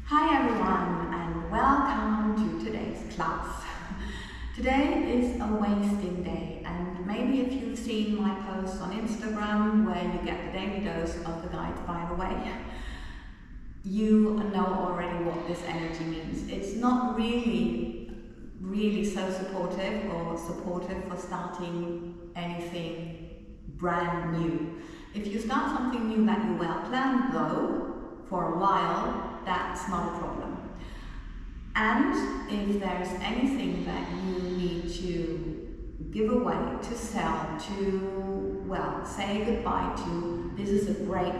Hi everyone and welcome to today's class. Today is a wasting day, and maybe if you've seen my posts on Instagram where you get the daily dose of the guides by the way, you know already what this energy means. It's not really so supportive for starting anything brand new. If you start something new that you well planned though, for a while, that's not a problem. And if there's anything that you need to give away, to sell, to, well, say goodbye to, this is a great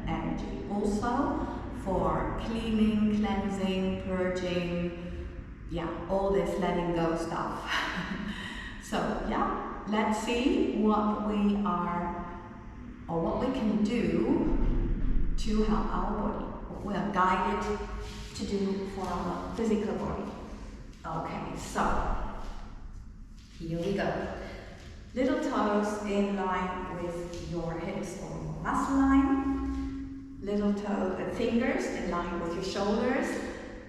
energy. Also for cleaning, cleansing, purging, yeah, all this letting go stuff. So yeah, let's see what we can do to help our body, what we are guided to do for our physical body. Okay, so here we go. Little toes in line with your hips or your muscle line. Little fingers in line with your shoulders.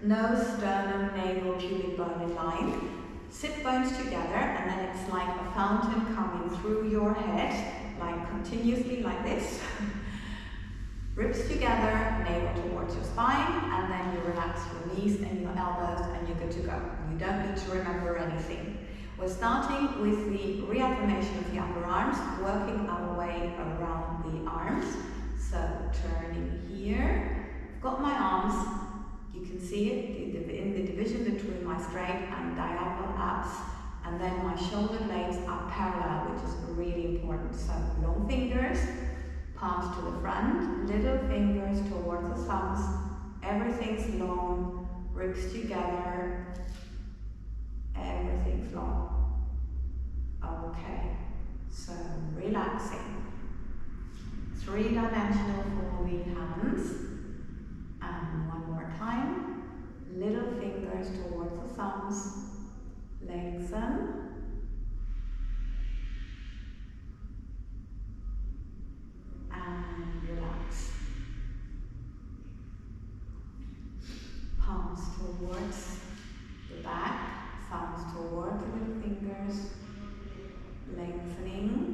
Nose, sternum, navel, pubic bone in line. Sit bones together, and then it's like a fountain coming through your head, like continuously like this. Ribs together, navel towards your spine, and then you relax your knees and your elbows and you're good to go. You don't need to remember anything. We're starting with the reaffirmation of the upper arms, working our way around the arms. So turning here, I've got my arms, you can see it in the division between my straight and diagonal abs, and then my shoulder blades are parallel, which is really important. So long fingers, palms to the front, little fingers towards the thumbs, everything's long, ribs together, everything's long. Okay, so relaxing. Three-dimensional for the hands, and one more time, little fingers towards the thumbs, lengthen, and relax. Palms towards the back, thumbs towards the little fingers, lengthening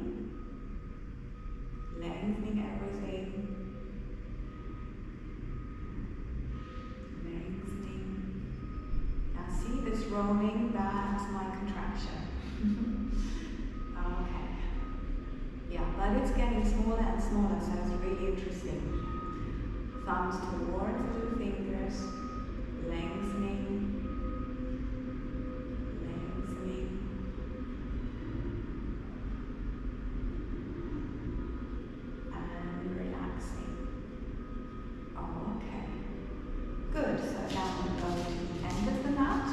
everything, lengthening. Now see this rolling, that's my contraction. Okay. Yeah, but it's getting smaller and smaller, so it's really interesting. Thumbs towards the fingers, lengthening, and relaxing. Okay, good. So now we go to the end of the mat.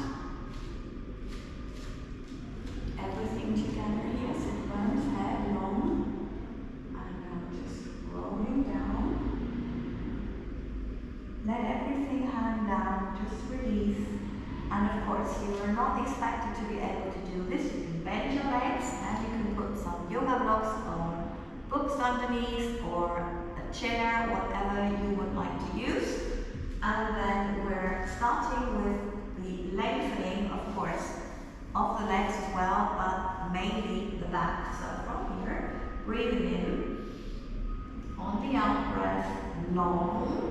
Everything together here, sit bones, head long. Rolling down. Let everything hang down, just release. And of course, you are not expected to be able to do this. You can bend your legs and you can put some yoga blocks or books underneath or a chair, whatever you would like to use. And then we're starting with the lengthening, of course, of the legs as well, but mainly the back. So from here, breathing in. On the out breath, long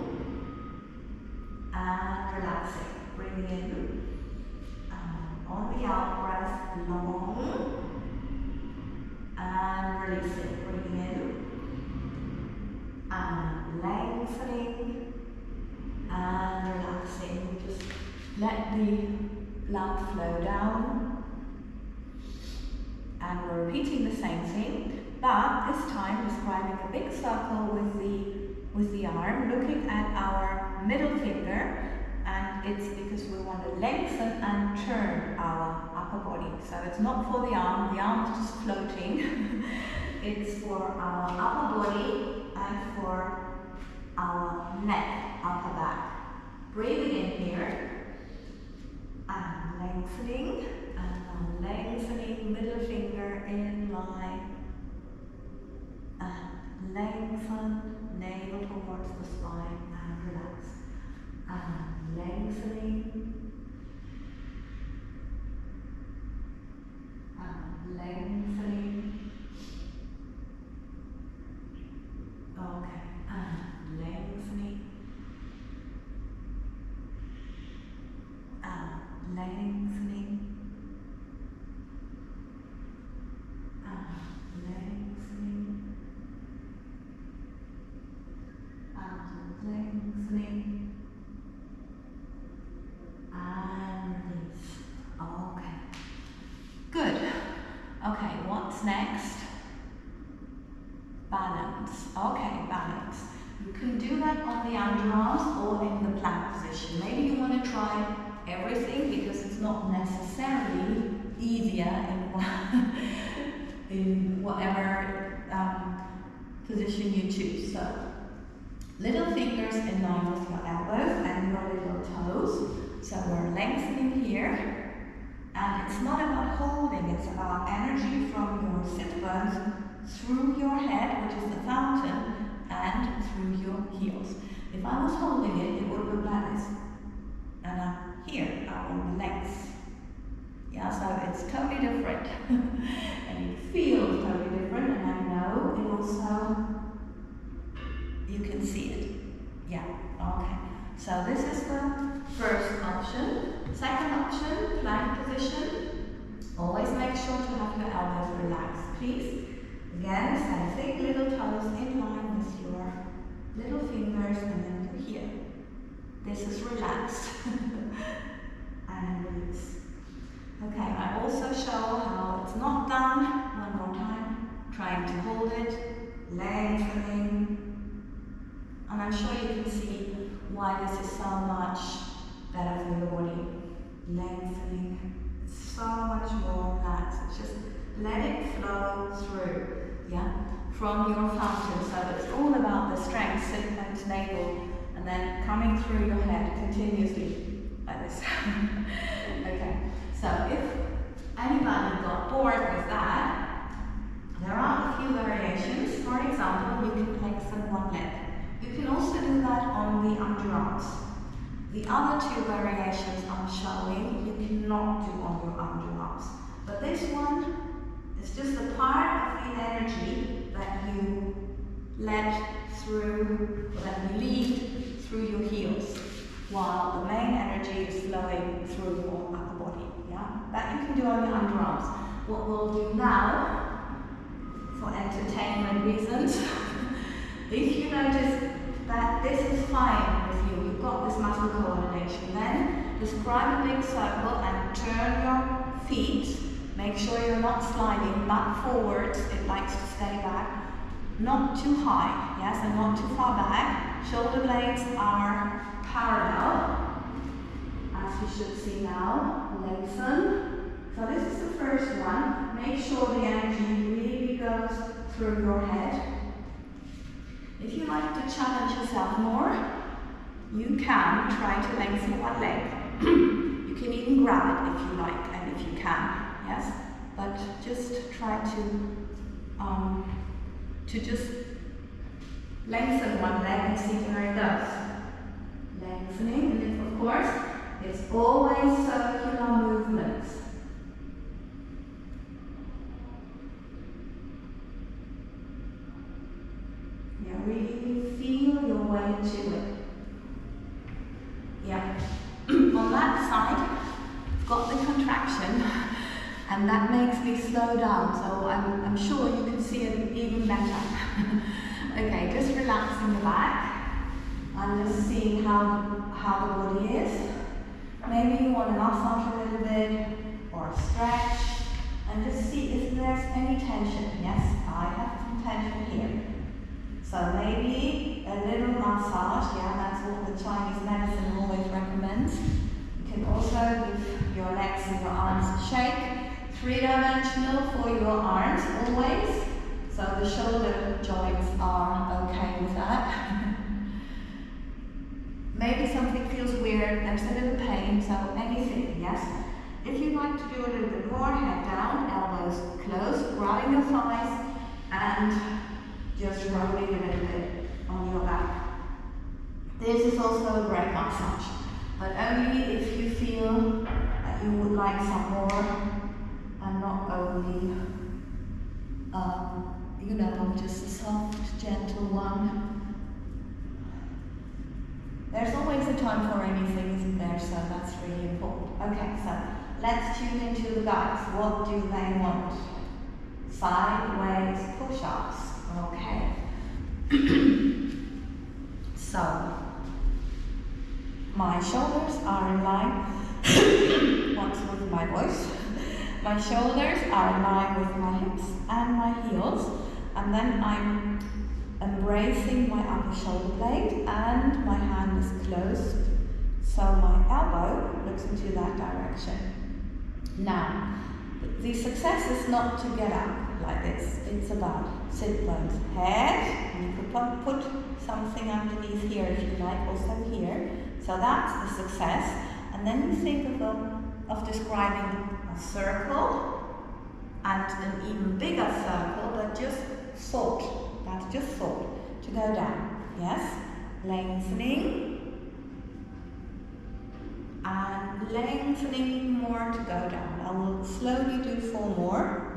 and relaxing. Breathing in. On the out breath, long and releasing. Breathing in. And lengthening and relaxing. Just let the blood flow down. And we're repeating the same thing. But this time describing a big circle with the arm, looking at our middle finger, and it's because we want to lengthen and turn our upper body. So it's not for the arm is just floating. It's for our upper body and for our neck, upper back. Breathing in here, and lengthening, and lengthening, middle finger in line. And lengthen, navel towards the spine, and relax. and lengthening, and lengthening. Okay, and lengthening, and lengthening, and lengthening, and lengthening, and release. Okay, good. Okay, what's next? Balance. Okay, balance. You can do that on the underarms or in the plank position. Maybe you want to try everything because it's not necessarily easier in whatever position you choose. So, little fingers in line with your elbows and your little toes. So we're lengthening here. And it's not about holding, it's about energy from your sit bones through your head, which is the fountain, and through your heels. If I was holding it, it would look like this. And here are on the legs. Yeah, so it's totally different. And it feels totally different, and I know it also, you can see it. Yeah, okay. So this is the first option. Second option, plank position. Always make sure to have your elbows relaxed, please. Again, send thick little toes in line with your little fingers and then to here. This is relaxed. And release. Okay, I also show how it's not done. One more time. Trying to hold it, lengthening. And I'm sure you can see why this is so much better for your body. Lengthening. It's so much more relaxed. It's just let it flow through. Yeah, from your fountain. So it's all about the strength, sit and navel, and then coming through your head continuously like this. Okay, so if anybody got bored with that, there are a few variations. For example, you can lengthen one leg. You can also do that on the underarms. The other two variations I'm showing, you cannot do on your underarms. But this one, it's just a part of the energy that you let through, or that you lead through your heels, while the main energy is flowing through your upper body. Yeah, that you can do on your underarms. What we'll do now, for entertainment reasons, if you notice that this is fine with you, you've got this muscle coordination, then describe a big circle and turn your feet. Make sure you're not sliding back forwards, it likes to stay back. Not too high, yes, and not too far back. Shoulder blades are parallel, as you should see now. Lengthen. So this is the first one. Make sure the energy really goes through your head. If you like to challenge yourself more, you can try to lengthen one leg. You can even grab it if you like, and if you can. Yes, but just try to just lengthen one leg and see where it goes. Lengthening, and of course, it's always circular movements. Yeah, really feel your way to it. Yeah. On that side, I've got the contraction. And that makes me slow down, so I'm sure you can see it even better. Okay, just relaxing the back and just seeing how the body is. Maybe you want to massage a little bit or stretch and just see if there's any tension. Yes, I have some tension here. So maybe a little massage, yeah, that's what the Chinese medicine always recommends. You can also give your legs and your arms a shake. Three-dimensional for your arms, always. So the shoulder joints are okay with that. Maybe something feels weird, there's a little pain, so anything, yes? If you'd like to do a little bit more, head down, elbows close, grabbing your thighs, and just rolling a little bit on your back. This is also a great muscle. massage, but only if you feel that you would like some more, and not only, you know, just a soft, gentle one. There's always a time for anything, isn't there? So that's really important. Okay, so let's tune into the guys. What do they want? Sideways push-ups. Okay. So, my shoulders are in line. What's with my voice? My shoulders are in line with my hips and my heels, and then I'm embracing my upper shoulder blade and my hand is closed, so my elbow looks into that direction. Now, the success is not to get up like this. It's about sit bones head, and you could put something underneath here if you like, also here. So that's the success. And then you think of describing a circle and an even bigger circle, but just thought. That's just thought. To go down. Yes? Lengthening. And lengthening more to go down. I will slowly do 4 more.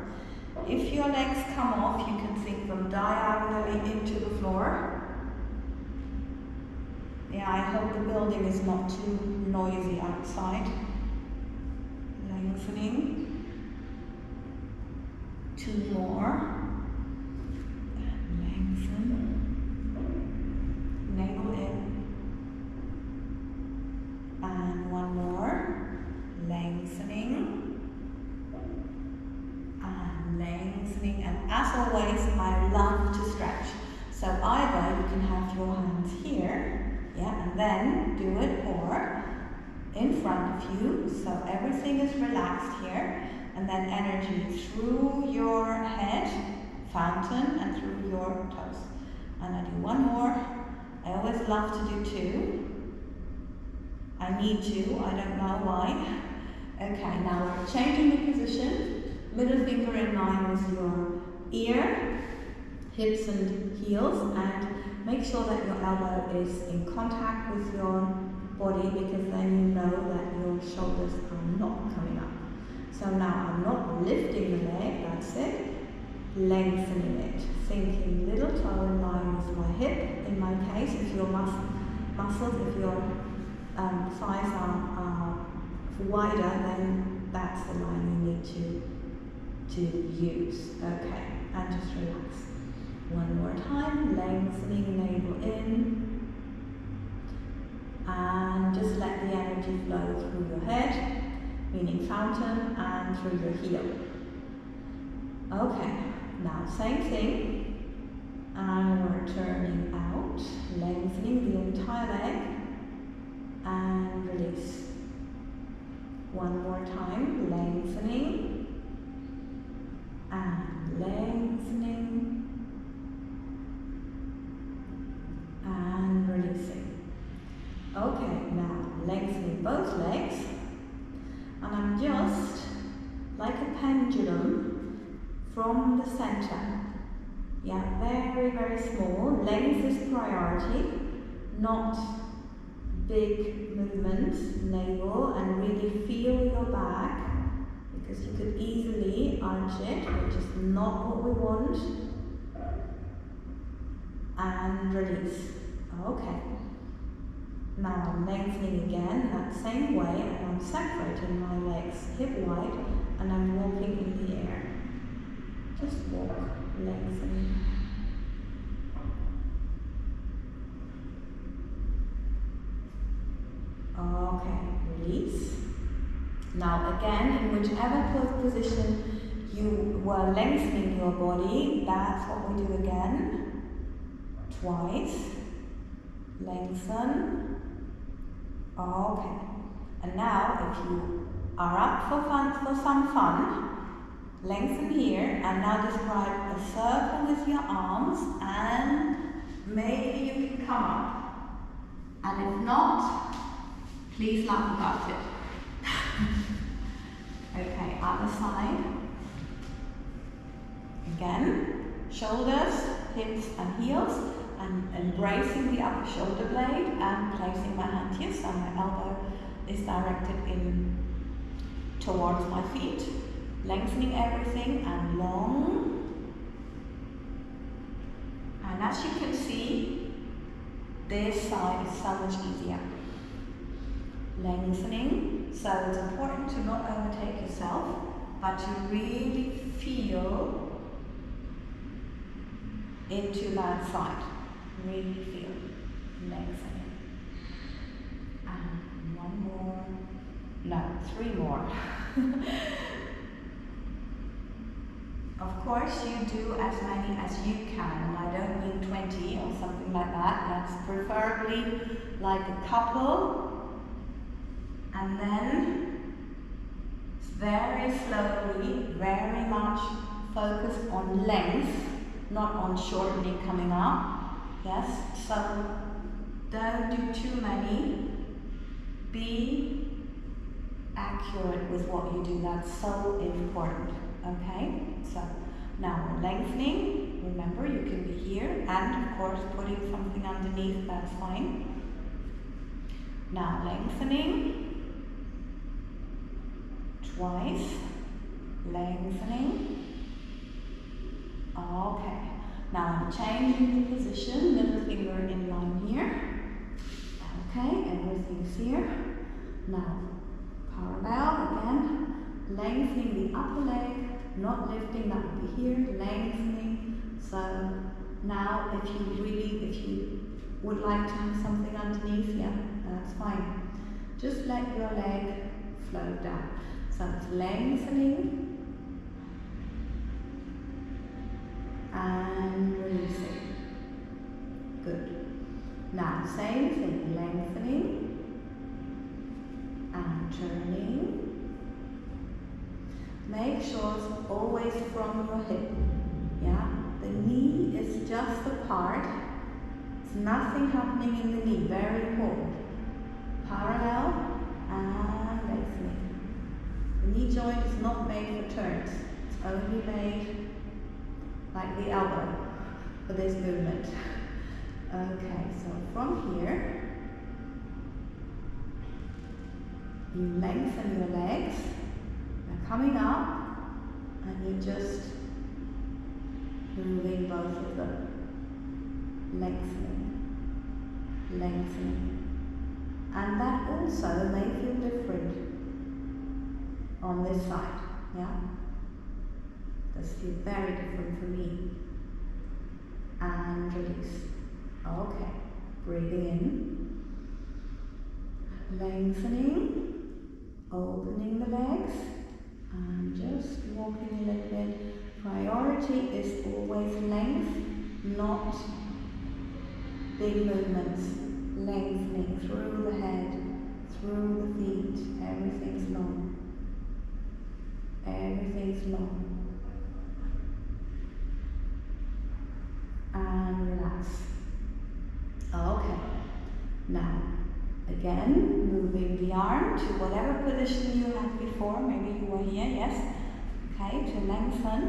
If your legs come off, you can think them diagonally into the floor. Yeah, I hope the building is not too noisy outside. Lengthening. 2 more. Navel in, and 1 more, lengthening, and lengthening, and as always, I love to stretch. So either you can have your hands here, yeah, and then do it, or in front of you, so everything is relaxed here, and then energy through your head, fountain, and through your toes. And I do 1 more. I always love to do 2. I need to, I don't know why. Okay, now we're changing the position. Middle finger in line with your ear, hips and heels, and make sure that your elbow is in contact with your body, because then you know that your shoulders are not coming up. So now I'm not lifting the leg, that's it. Lengthening it, thinking little toe in line with my hip. In my case, if your muscles, if your thighs are wider, then that's the line you need to use. Okay, and just relax. 1 more time, lengthening navel in, and just let the energy flow through your head, meaning fountain, and through your heel. Okay. Now, same thing, and we're turning out, lengthening the entire leg, and release. 1 more time, lengthening, and lengthening, and releasing. Okay, now lengthening both legs, and I'm just, like a pendulum, from the center. Yeah, very, very small. Length is priority, not big movements. Navel, and really feel your back, because you could easily arch it, which is not what we want. And release. Okay. Now I'm lengthening again, that same way, and I'm separating my legs hip wide, and I'm walking in the air. Just walk, lengthening. Okay, release. Now again, in whichever position you were lengthening your body, that's what we do again. Twice. Lengthen. Okay. And now, if you are up for some fun, lengthen here, and now describe a circle with your arms, and maybe you can come up. And if not, please laugh about it. Okay, other side. Again, shoulders, hips and heels, I'm embracing the upper shoulder blade and placing my hand here, so my elbow is directed in towards my feet, lengthening everything and long. And as you can see, this side is so much easier. Lengthening, so it's important to not overtake yourself, but to really feel into that side. Really feel lengthening. And one more. No, 3 more. Of course, you do as many as you can. I don't mean 20 or something like that. That's preferably like a couple. And then very slowly, very much focus on length, not on shortening coming up. Yes, so don't do too many. Be accurate with what you do. That's so important. Okay, so now we're lengthening. Remember, you can be here and of course putting something underneath, that's fine. Now lengthening. Twice, lengthening. Okay, now I'm changing the position, middle finger in line here. Okay, everything's here. Now, parallel again, lengthening the upper leg, not lifting, that would be here, lengthening. So now if you would like to have something underneath, yeah, that's fine. Just let your leg float down. So it's lengthening and releasing. Good. Now same thing, lengthening and turning. Make sure it's always from your hip. Yeah? The knee is just the part. There's nothing happening in the knee. Very important. Parallel and lengthening. The knee joint is not made for turns. It's only made like the elbow for this movement. Okay, so from here, you lengthen your legs. They're coming up, and you're just moving both of them. Lengthening, lengthening. And that also may feel different on this side, yeah? Does feel very different for me. And release. Okay, breathing in. Lengthening, opening the legs, and just walking a little bit. Priority is always length, not big movements. Lengthening through the head, through the feet, everything's long. Everything's long. And relax. Okay. Now, again, moving the arm to whatever position you had before. Maybe you were here, yes. Okay, to lengthen.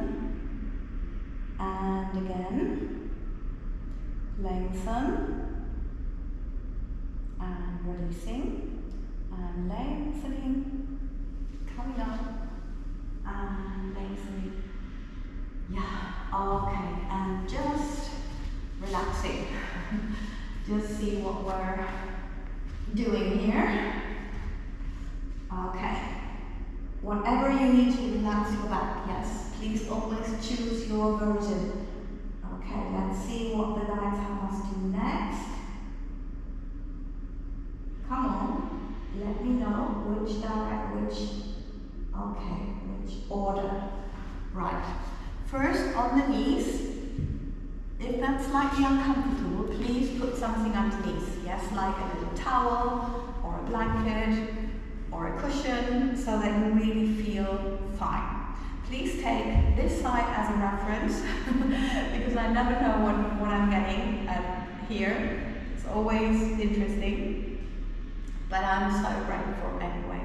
And again, lengthen. And releasing. And lengthening. Coming up. And lengthening. Yeah, okay, and just relaxing. Just see what we're doing here. Okay, whatever you need to relax your back, yes, please always choose your version. Okay, let's see what the guides have us do next. Come on, let me know which order. Right. First on the knees. If that's slightly uncomfortable, please put something underneath. Yes, like a little towel or a blanket or a cushion so that you really feel fine. Please take this side as a reference because I never know what I'm getting here. It's always interesting, but I'm so grateful anyway.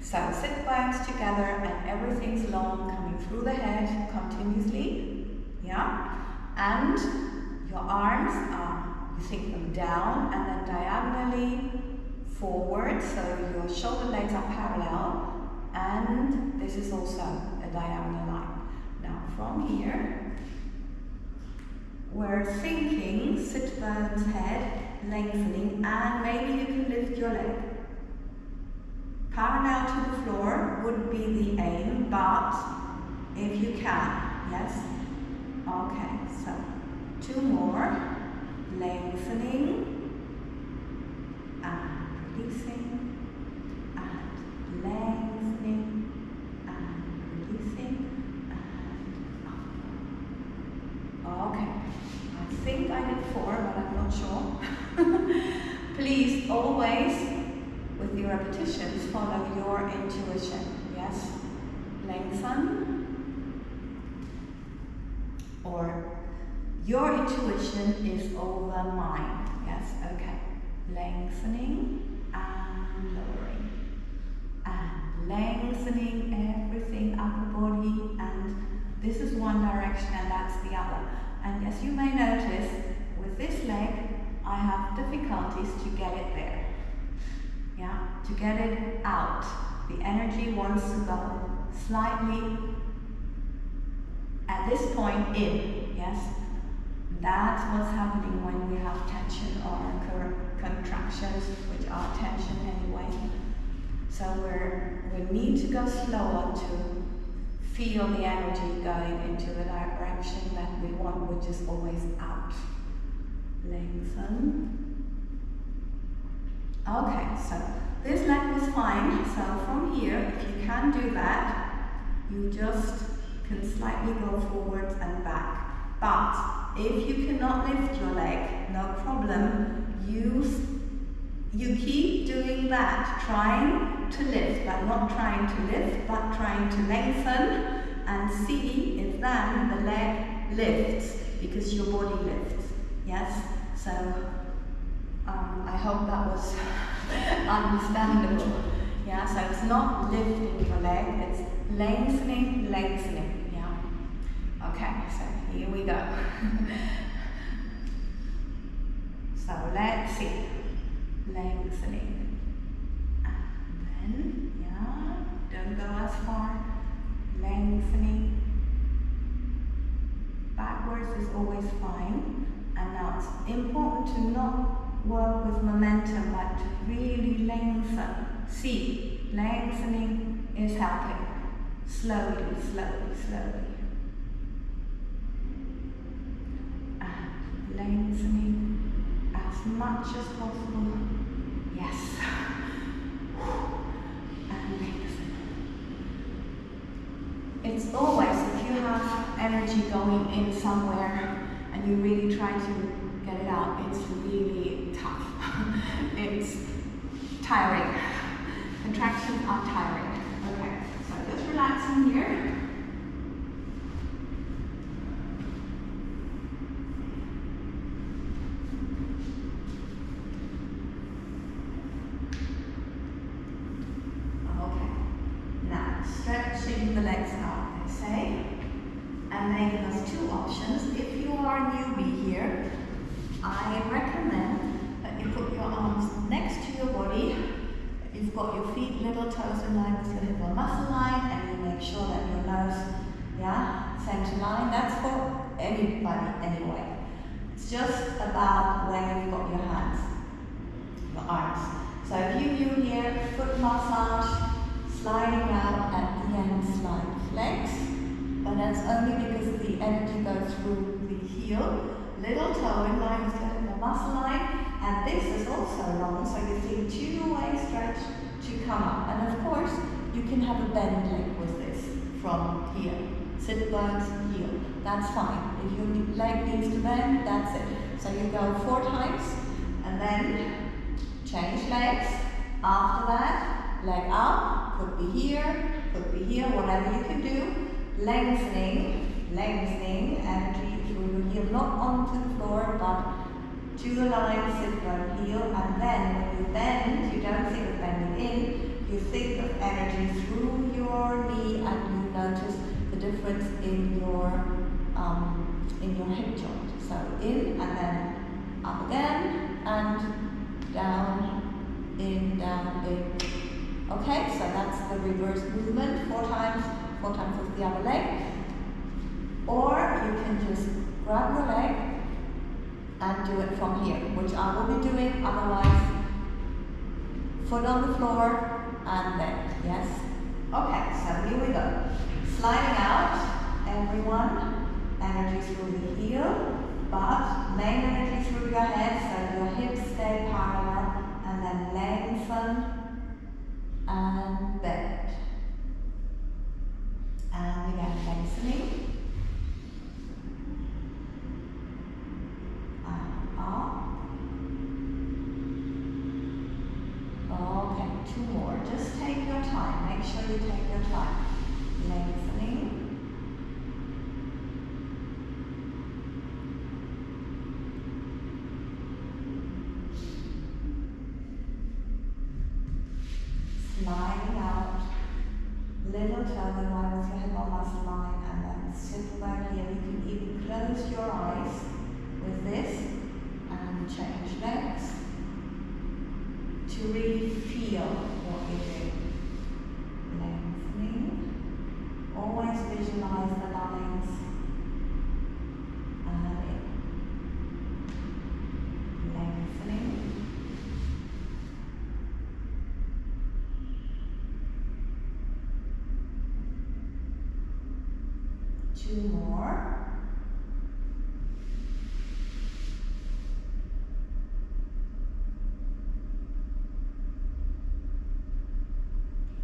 So sit bones together and everything's long, coming through the head continuously, yeah? And your arms are You sink them down and then diagonally forward, so your shoulder blades are parallel, and this is also a diagonal line. Now from here, we're thinking sit bones head, lengthening, and maybe you can lift your leg. Parallel to the floor would be the aim, but if you can, yes? Okay, so 2 more, lengthening, and releasing, and lengthening, and releasing, and up. Okay, I think I did 4, but I'm not sure. Please always, with your repetitions, follow your intuition, yes? Lengthen, or your intuition is over mine, yes? Okay, lengthening and lowering, and lengthening everything, upper body, and this is one direction and that's the other. And as you may notice, with this leg, I have difficulties to get it there. Yeah, to get it out. The energy wants to go slightly at this point in, yes? That's what's happening when we have tension or contractions, which are tension anyway. So we need to go slower to feel the energy going into the direction that we want, which is always out. Lengthen. Okay, so this leg was fine. So from here, if you can do that, you just can slightly go forwards and back. But if you cannot lift your leg, no problem. You keep doing that, trying to lift, but not trying to lift, but trying to lengthen, and see if then the leg lifts, because your body lifts. Yes? So I hope that was understandable. Yeah, so it's not lifting your leg, it's lengthening, lengthening. Yeah. Okay, so here we go. So let's see. Lengthening. And then, yeah, don't go as far. Lengthening. Backwards is always fine. And now it's important to not work with momentum, but to really lengthen. See, lengthening is helping. Slowly, slowly, slowly. And lengthening as much as possible. Yes. And lengthen. It's always, if you have energy going in somewhere and you really try to get it out, it's really tough. It's tiring. Contractions are tiring. Okay, so just relaxing here. Okay, now stretching the legs out, they say. And they give us 2 options. If you are a newbie here, I recommend that you put your arms next to your body. You've got your feet, little toes in line with your hip or muscle line, and you make sure that your nose, yeah, center line. That's for anybody anyway. It's just about where you've got your hands, your arms. So if you're new here, foot massage, sliding out at the end, slide legs. But that's only because the energy goes through the heel. Little toe in line with the muscle line. And this is also long, so you feel 2-way stretch to come up. And of course, you can have a bend leg with this from here. Sit bones, heel. That's fine. If your leg needs to bend, that's it. So you go 4 times, and then change legs. After that, leg up, could be here, whatever you can do. Lengthening, energy through your heel, not onto the floor, but to the line, sit bone, heel, and then when you bend, you don't think of bending in, you think of energy through your knee, and you notice the difference in your hip joint. So in and then Up again, and down, in, Okay, so that's the reverse movement, 4 times with the other leg. Or you can just grab your leg and do it from here, which I will be doing, otherwise foot on the floor and then, yes? Okay, so here we go. Sliding out, everyone, energy through the heel, but main energy through your head, so your hips stay parallel, and then lengthen and bend. And again, lengthening. And up. Okay, 2 more. Just take your time. Make sure you take your time. Lengthening. Sliding out, little toe in line with your hip or muscle line, and then sit back here. You can even close your eyes with this and change legs to really feel what you're doing. Lengthening, always visualize the lines, and in. Lengthening. Two more.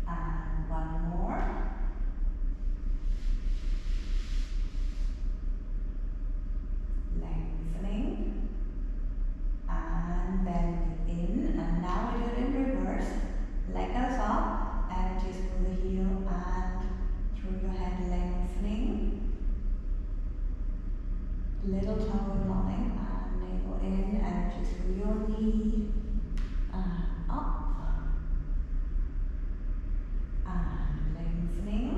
And 1 more. Lengthening. And bend in. And now we do it in reverse. Leg goes up, energy through the heel and through your head, lengthening. Little toe in line and navel in, energy through your knee, and up, and lengthening,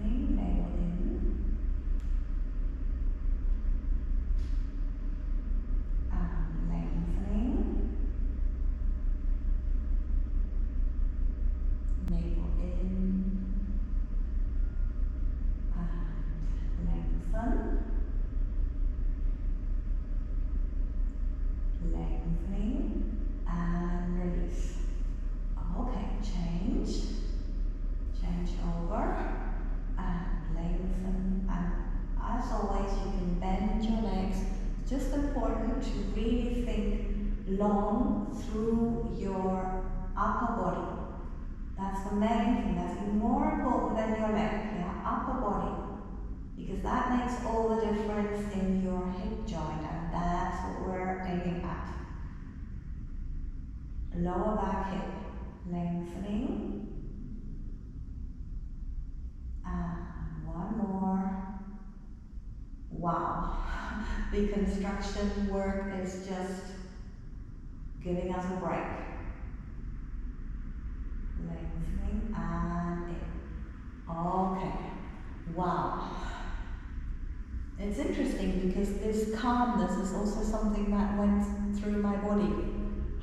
navel in, and lengthening, navel in. Lengthening and release. Okay, change over and lengthen, and as always you can bend your legs. It's just important to really think long through your upper body. That's the main thing, that's even more important than your leg, yeah, upper body. Because that makes all the difference in your hip joint, and that's what we're aiming at. Lower back hip, lengthening. And 1 more. Wow, the construction work is just giving us a break. Lengthening and in. Okay, wow. It's interesting because this calmness is also something that went through my body.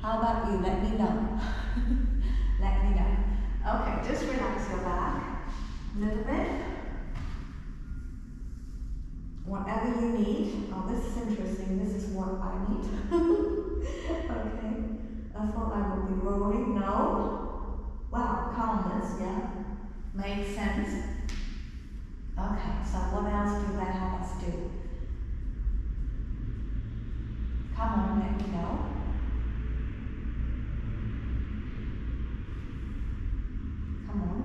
How about you? Let me know. Let me know. Okay, just relax your back a little bit. Whatever you need. Oh, this is interesting. This is what I need. Okay. I thought I would be rolling. No. Wow, calmness, yeah. Makes sense. Okay, so what else do they have us do? Come on, let me know. Come on.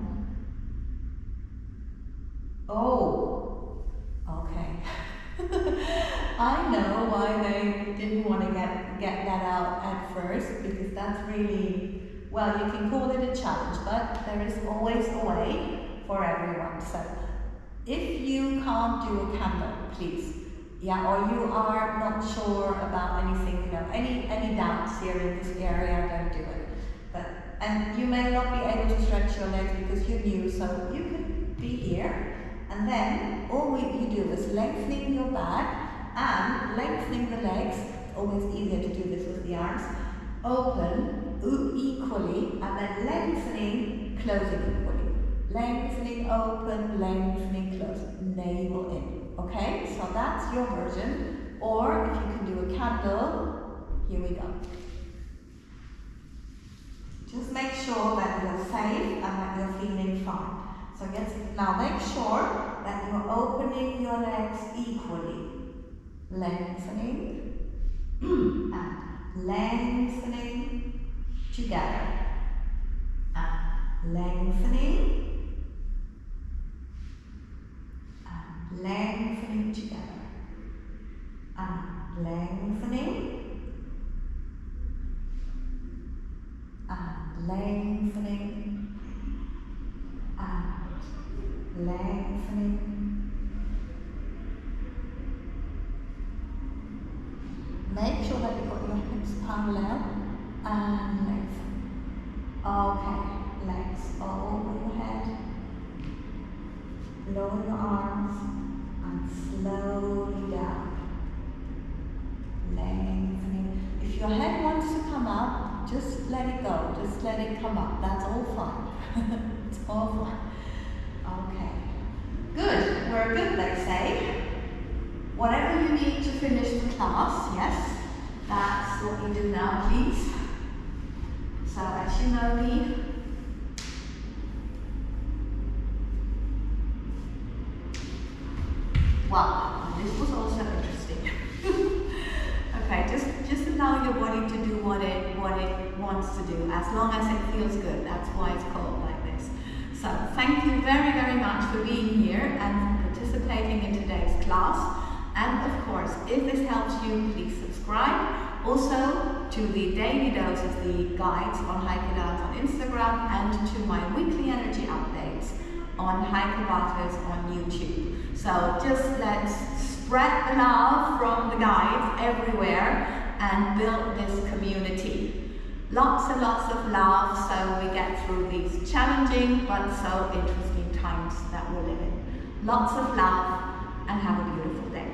Oh, okay. I know why they didn't want to get that out at first, because that's really, well, you can call it a challenge, but there is always a way for everyone. So if you can't do a candle, please, yeah, or you are not sure about anything, you know, any doubts here in this area, don't do it. And you may not be able to stretch your legs because you're new, so you could be here And then all you do is lengthening your back and lengthening the legs. It's always easier to do this with the arms. Open equally and then lengthening, closing equally. Lengthening, open, lengthening, close. Navel in. Okay, so that's your version. Or if you can do a candle, here we go. Just make sure that you're safe and that you're feeling fine. So yes, now make sure that you're opening your legs equally. Lengthening and lengthening together. And lengthening and lengthening together. And lengthening and lengthening and lengthening. Make sure that you've got your hips parallel and lengthen. Okay, legs over your head. Lower your arms and slowly down. Lengthening. If your head wants to come up, just let it go. Just let it come up. That's all fine. It's all fine. Okay. Good. We're good, they say. Whatever you need to finish the class, yes, that's what you do now, please. So as you know me, wow, this was also interesting. Okay, just allow your body to do what it wants to do, as long as it feels good. That's why it's called like this. So thank you very, very much for being here and participating in today's class. And of course, if this helps you, please subscribe. Also to the daily doses, the guides on Heike on Instagram, and to my weekly energy updates on Heike Bartels on YouTube. So just let's spread the love from the guides everywhere and build this community. Lots and lots of love so we get through these challenging but so interesting times that we're living. Lots of love and have a beautiful day.